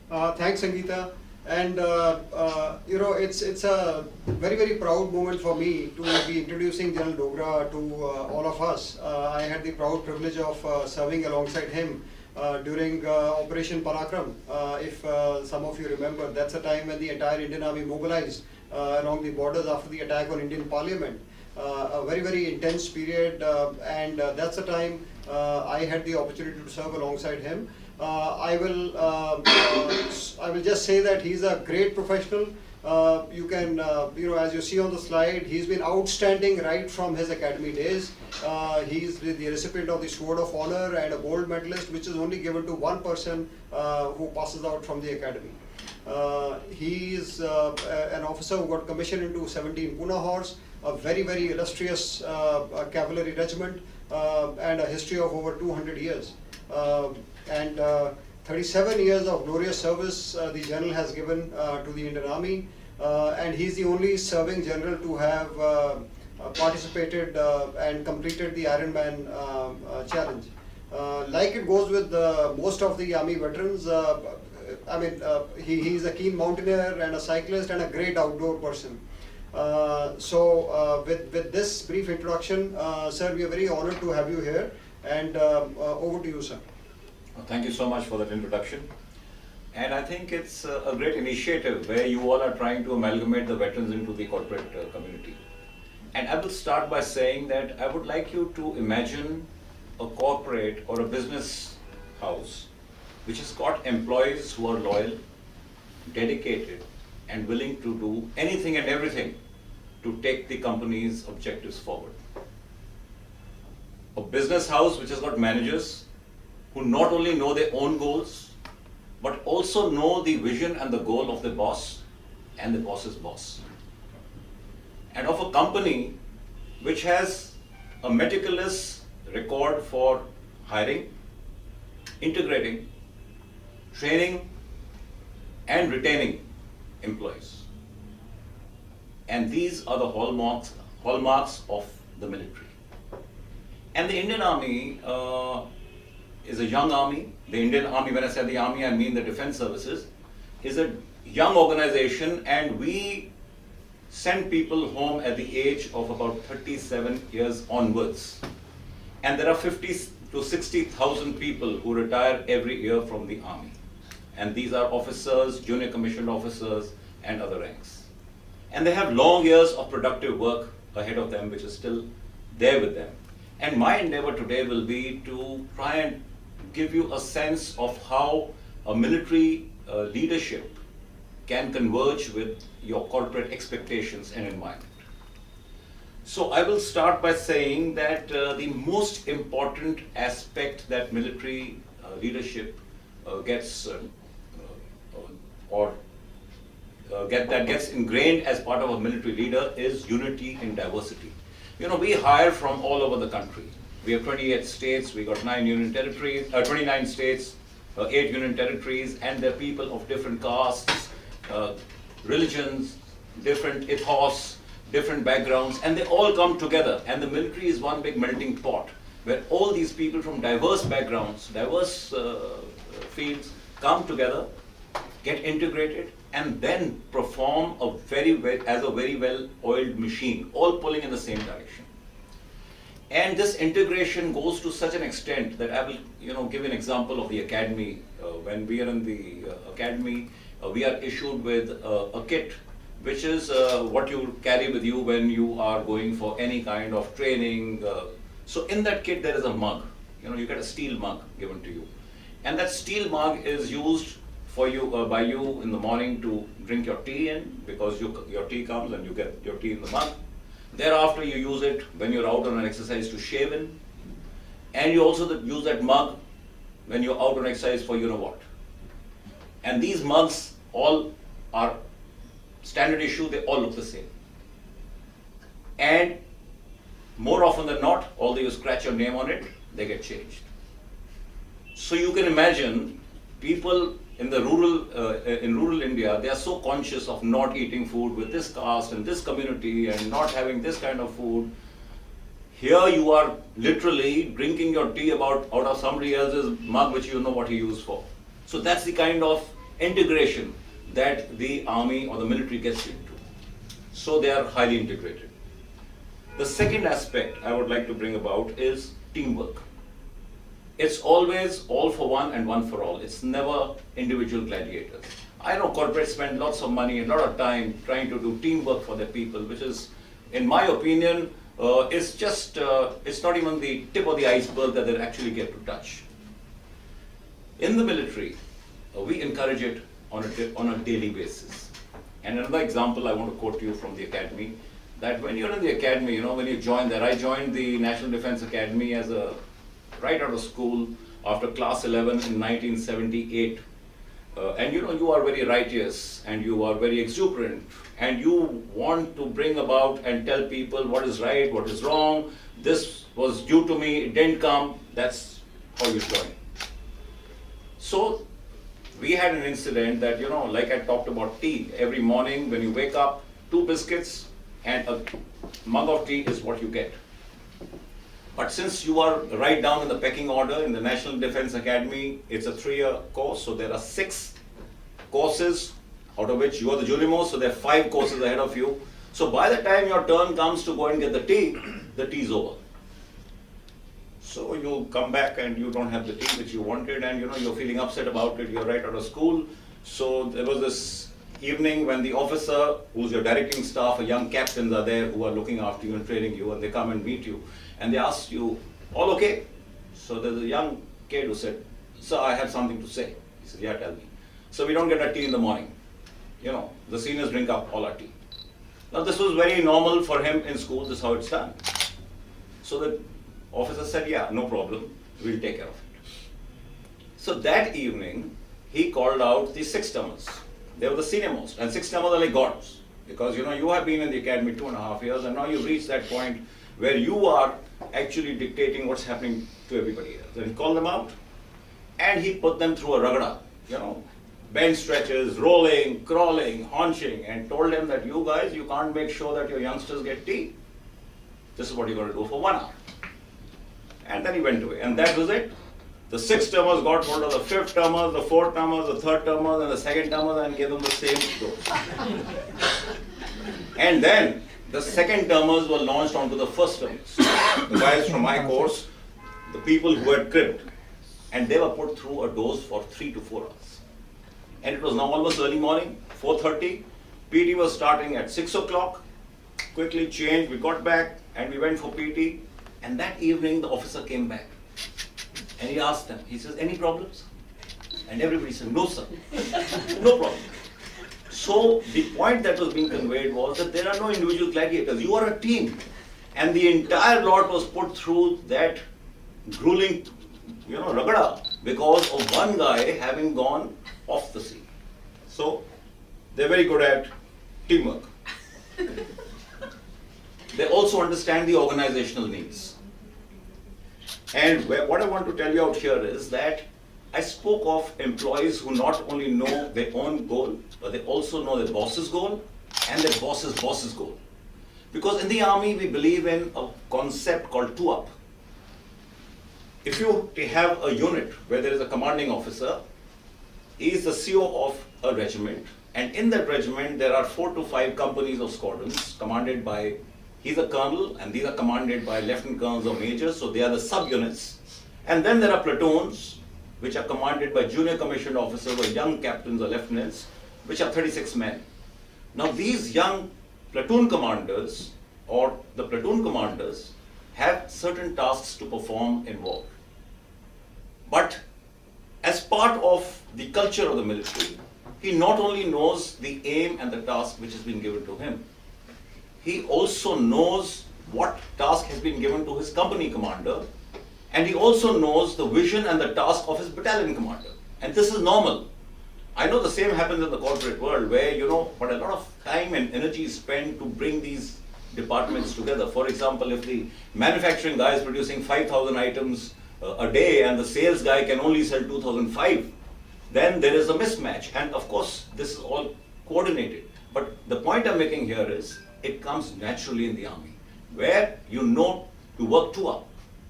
Thanks, Sangeeta. And it's a very proud moment for me to be introducing General Dogra to all of us. I had the proud privilege of serving alongside him during Operation Parakram. If some of you remember, that's a time when the entire Indian Army mobilized along the borders after the attack on Indian Parliament. A very intense period, and that's the time I had the opportunity to serve alongside him. I will just say that he's a great professional. You can, as you see on the slide, he's been outstanding right from his academy days. He's the recipient of the Sword of Honor and a gold medalist, which is only given to one person who passes out from the academy. He is an officer who got commissioned into 17 Pune Horse, a very illustrious cavalry regiment, and a history of over 200 years. And 37 years of glorious service the general has given to the Indian Army, and he's the only serving general to have participated and completed the Ironman challenge. Like it goes with most of the Army veterans, he's a keen mountaineer and a cyclist and a great outdoor person. With this brief introduction, sir, we are very honored to have you here, and over to you, sir. Thank you so much for that introduction. And I think it's a great initiative where you all are trying to amalgamate the veterans into the corporate community. And I will start by saying that I would like you to imagine a corporate or a business house which has got employees who are loyal, dedicated, and willing to do anything and everything to take the company's objectives forward. A business house which has got managers who not only know their own goals, but also know the vision and the goal of the boss and the boss's boss. And of a company which has a meticulous record for hiring, integrating, training, and retaining employees. And these are the hallmarks of the military. And the Indian Army is a young army. The Indian Army, when I say the army, I mean the defense services, is a young organization, and we send people home at the age of about 37 years onwards. And there are 50 to 60,000 people who retire every year from the army. And these are officers, junior commissioned officers, and other ranks. And they have long years of productive work ahead of them, which is still there with them. And my endeavor today will be to try and give you a sense of how a military leadership can converge with your corporate expectations and environment. So I will start by saying that the most important aspect that military leadership gets ingrained as part of a military leader is unity in diversity. You know, we hire from all over the country. We have 28 states, we got 9 union territories, 29 states, 8 union territories, and they're people of different castes, religions, different ethos, different backgrounds, and they all come together. And the military is one big melting pot where all these people from diverse backgrounds, diverse fields come together, get integrated, and then perform as a very well-oiled machine, all pulling in the same direction. And this integration goes to such an extent that I will, give an example of the academy. When we are in the academy, we are issued with a kit, which is what you carry with you when you are going for any kind of training. So in that kit, there is a mug. You get a steel mug given to you, and that steel mug is used for you by you in the morning to drink your tea in, because your tea comes and you get your tea in the mug. Thereafter, you use it when you're out on an exercise to shave in, and you also use that mug when you're out on exercise for you know what. And these mugs all are standard issue, they all look the same. And more often than not, although you scratch your name on it, they get changed. So you can imagine people in the rural India, they are so conscious of not eating food with this caste and this community and not having this kind of food. Here you are literally drinking your tea out of somebody else's mug which you know what he used for. So that's the kind of integration that the army or the military gets into. So they are highly integrated. The second aspect I would like to bring about is teamwork. It's always all for one and one for all. It's never individual gladiators. I know corporates spend lots of money and a lot of time trying to do teamwork for their people, which is, in my opinion, it's not even the tip of the iceberg that they actually get to touch. In the military, we encourage it on a daily basis. And another example I want to quote to you from the academy, that when you're in the academy, when you join there, I joined the National Defense Academy right out of school after class 11 in 1978. And you are very righteous and you are very exuberant and you want to bring about and tell people what is right, what is wrong. This was due to me, it didn't come. That's how you join. So we had an incident that, like I talked about tea, every morning when you wake up, 2 biscuits and a mug of tea is what you get. But since you are right down in the pecking order in the National Defense Academy, it's a 3-year course, so there are 6 courses, out of which you are the junior-most, so there are 5 courses ahead of you. So by the time your turn comes to go and get the tea is over. So you come back and you don't have the tea which you wanted and you're feeling upset about it, you're right out of school. So there was this evening when the officer, who's your directing staff, young captains are there who are looking after you and training you, and they come and meet you and they ask you, all okay? So there's a young kid who said, sir, I have something to say. He said, yeah, tell me. So we don't get our tea in the morning. The seniors drink up all our tea. Now this was very normal for him in school, this is how it's done. So the officer said, yeah, no problem, we'll take care of it. So that evening, he called out the 6-termers. They were the senior most, and 6-termers are like gods. Because you have been in the academy 2.5 years, and now you've reached that point where you are actually dictating what's happening to everybody else. And he called them out, and he put them through a ragada, bench stretches, rolling, crawling, haunching, and told them that you guys, you can't make sure that your youngsters get tea. This is what you're going to do for 1 hour. And then he went away, and that was it. The 6-termers got hold of the 5th-termers, the 4th-termers, the 3rd-termers, and the 2nd-termers and gave them the same dose. And then the 2nd-termers were launched onto the 1st-termers. The guys from my course, the people who had cribbed, and they were put through a dose for 3 to 4 hours. And it was now almost early morning, 4:30. PT was starting at 6 o'clock. Quickly changed, we got back and we went for PT. And that evening the officer came back and he asked them, he says, any problems? And everybody said, no sir, no problem. So the point that was being conveyed was that there are no individual gladiators, you are a team. And the entire lot was put through that grueling, ragada because of one guy having gone off the scene. So they're very good at teamwork. They also understand the organizational needs. And what I want to tell you out here is that I spoke of employees who not only know their own goal, but they also know their boss's goal and their boss's boss's goal. Because in the army, we believe in a concept called 2-up. If you have a unit where there is a commanding officer, he is the CO of a regiment, and in that regiment there are 4 to 5 companies of squadrons commanded by, he's a colonel, and these are commanded by lieutenant colonels or majors, so they are the sub-units. And then there are platoons, which are commanded by junior commissioned officers or young captains or lieutenants, which are 36 men. Now these young platoon commanders or the platoon commanders have certain tasks to perform in war. But as part of the culture of the military, he not only knows the aim and the task which has been given to him, he also knows what task has been given to his company commander, and he also knows the vision and the task of his battalion commander. And this is normal. I know the same happens in the corporate world where, but a lot of time and energy is spent to bring these departments together. For example, if the manufacturing guy is producing 5,000 items a day and the sales guy can only sell 2,005, then there is a mismatch. And of course, this is all coordinated. But the point I'm making here is, it comes naturally in the army, where you know to work 2-up,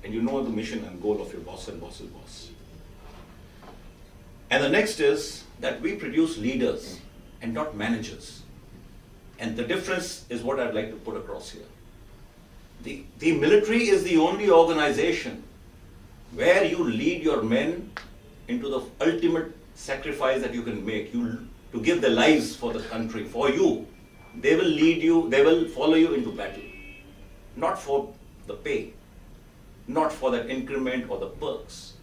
and you know the mission and goal of your boss and boss's boss. And the next is that we produce leaders and not managers. And the difference is what I'd like to put across here. The military is the only organization where you lead your men into the ultimate sacrifice that you can make, to give their lives for the country, for you. They will lead you, they will follow you into battle. Not for the pay, not for that increment or the perks,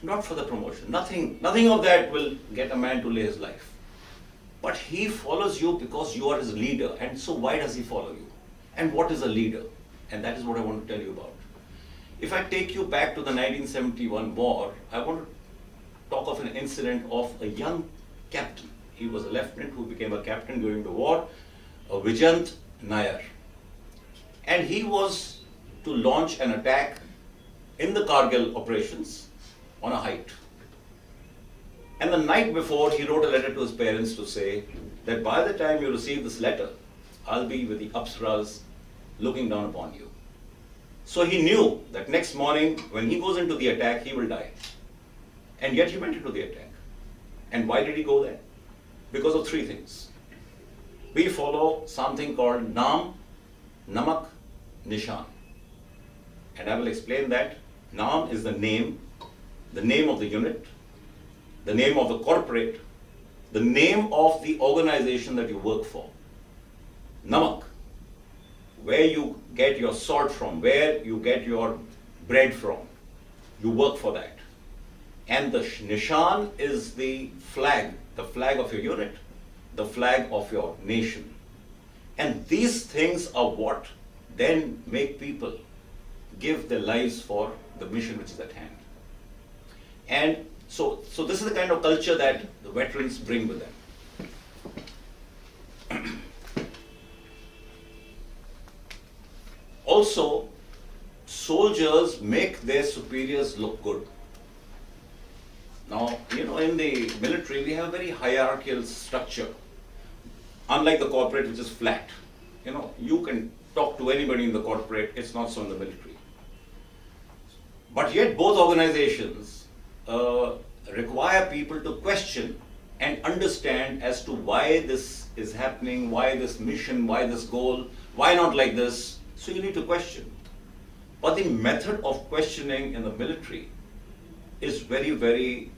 not for the promotion. Nothing of that will get a man to lay his life. But he follows you because you are his leader. And so why does he follow you? And what is a leader? And that is what I want to tell you about. If I take you back to the 1971 war, I want to talk of an incident of a young captain. He was a lieutenant who became a captain during the war, Vijant Nair. And he was to launch an attack in the Kargil operations on a height. And the night before, he wrote a letter to his parents to say that by the time you receive this letter, I'll be with the Apsaras looking down upon you. So he knew that next morning, when he goes into the attack, he will die. And yet he went into the attack. And why did he go there? Because of three things. We follow something called Naam, Namak, Nishan. And I will explain that. Naam is the name of the unit, the name of the corporate, the name of the organization that you work for. Namak, where you get your salt from, where you get your bread from. You work for that. And the Nishan is the flag of your unit, the flag of your nation. And these things are what then make people give their lives for the mission which is at hand. And so this is the kind of culture that the veterans bring with them. Also, soldiers make their superiors look good. Now, in the military, we have a very hierarchical structure. Unlike the corporate, which is flat. You can talk to anybody in the corporate, it's not so in the military. But yet, both organizations require people to question and understand as to why this is happening, why this mission, why this goal, why not like this. So you need to question. But the method of questioning in the military is very, very,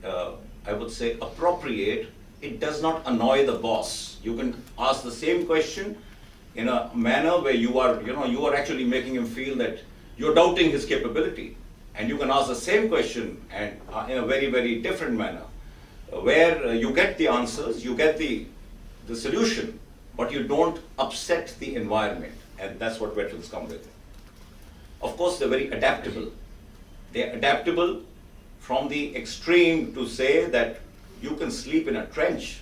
I would say, appropriate. It does not annoy the boss. You can ask the same question in a manner where you are actually making him feel that you're doubting his capability. And you can ask the same question and in a very, very different manner, where you get the answers, you get the solution, but you don't upset the environment. And that's what veterans come with. Of course, they're very adaptable. They're adaptable from the extreme to say that you can sleep in a trench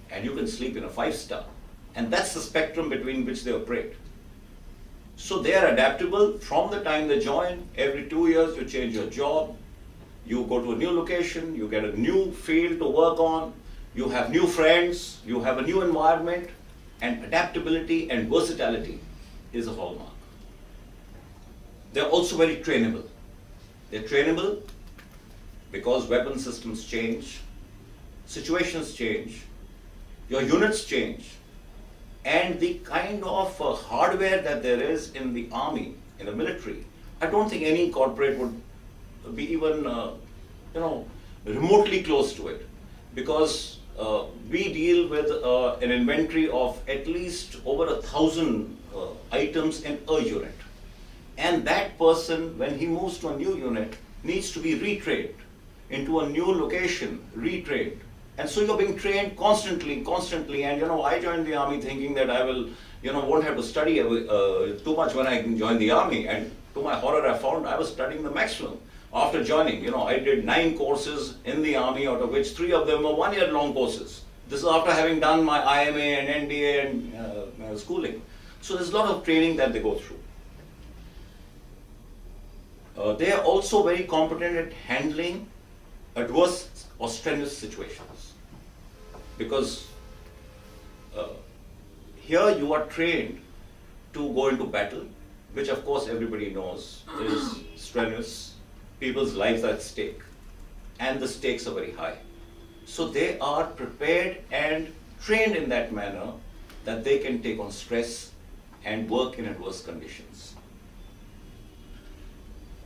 and you can sleep in a 5-star. And that's the spectrum between which they operate. So they are adaptable from the time they join. Every 2 years you change your job, you go to a new location, you get a new field to work on, you have new friends, you have a new environment, and adaptability and versatility is a hallmark. They're also very trainable. They're trainable because weapon systems change, situations change, your units change, and the kind of hardware that there is in the army, in the military, I don't think any corporate would be even, remotely close to it, because we deal with an inventory of at least over 1,000 items in a unit. And that person, when he moves to a new unit, needs to be retrained into a new location, retrained. And so you're being trained constantly. And I joined the army thinking that I will, won't have to study too much when I join the army. And to my horror, I found I was studying the maximum. After joining, I did 9 courses in the army, out of which 3 of them were 1-year-long courses. This is after having done my IMA and NDA and schooling. So there's a lot of training that they go through. They are also very competent at handling adverse or strenuous situations. Because here you are trained to go into battle, which of course everybody knows is strenuous. People's lives are at stake, and the stakes are very high. So they are prepared and trained in that manner that they can take on stress and work in adverse conditions.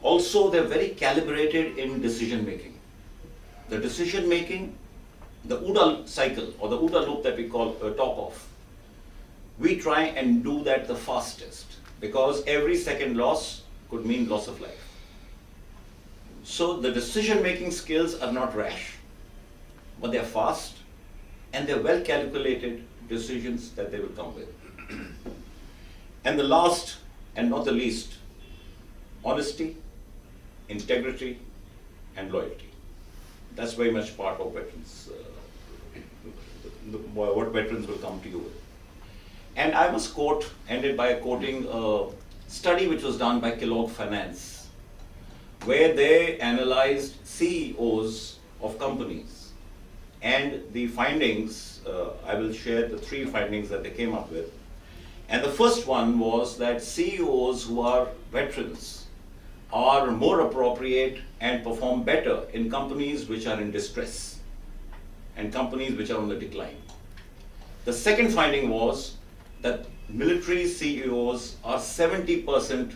Also, they're very calibrated in decision making. The decision making, the OODA cycle or the OODA loop that we talk of, we try and do that the fastest because every second loss could mean loss of life. So the decision making skills are not rash, but they're fast and they're well calculated decisions that they will come with. And the last and not the least, honesty, integrity, and loyalty. That's very much part of veterans, what veterans will come to you with. And I must ended by quoting a study which was done by Kellogg Finance, where they analyzed CEOs of companies. And the findings, I will share the 3 findings that they came up with. And the first one was that CEOs who are veterans are more appropriate and perform better in companies which are in distress and companies which are on the decline. The second finding was that military CEOs are 70%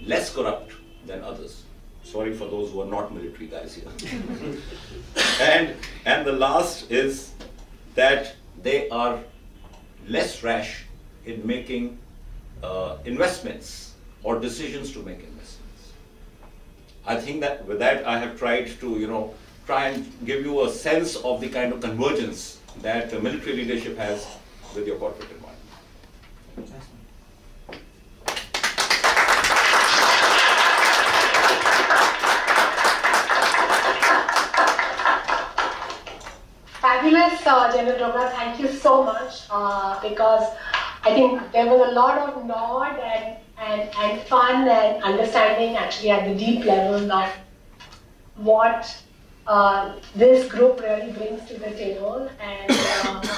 less corrupt than others. Sorry for those who are not military guys here. and the last is that they are less rash in making investments or decisions to make investments. I think that with that I have tried to try and give you a sense of the kind of convergence that military leadership has with your corporate environment. Fabulous, General Raghunath, thank you so much because I think there was a lot of nod and fun and understanding actually at the deep level of what this group really brings to the table, and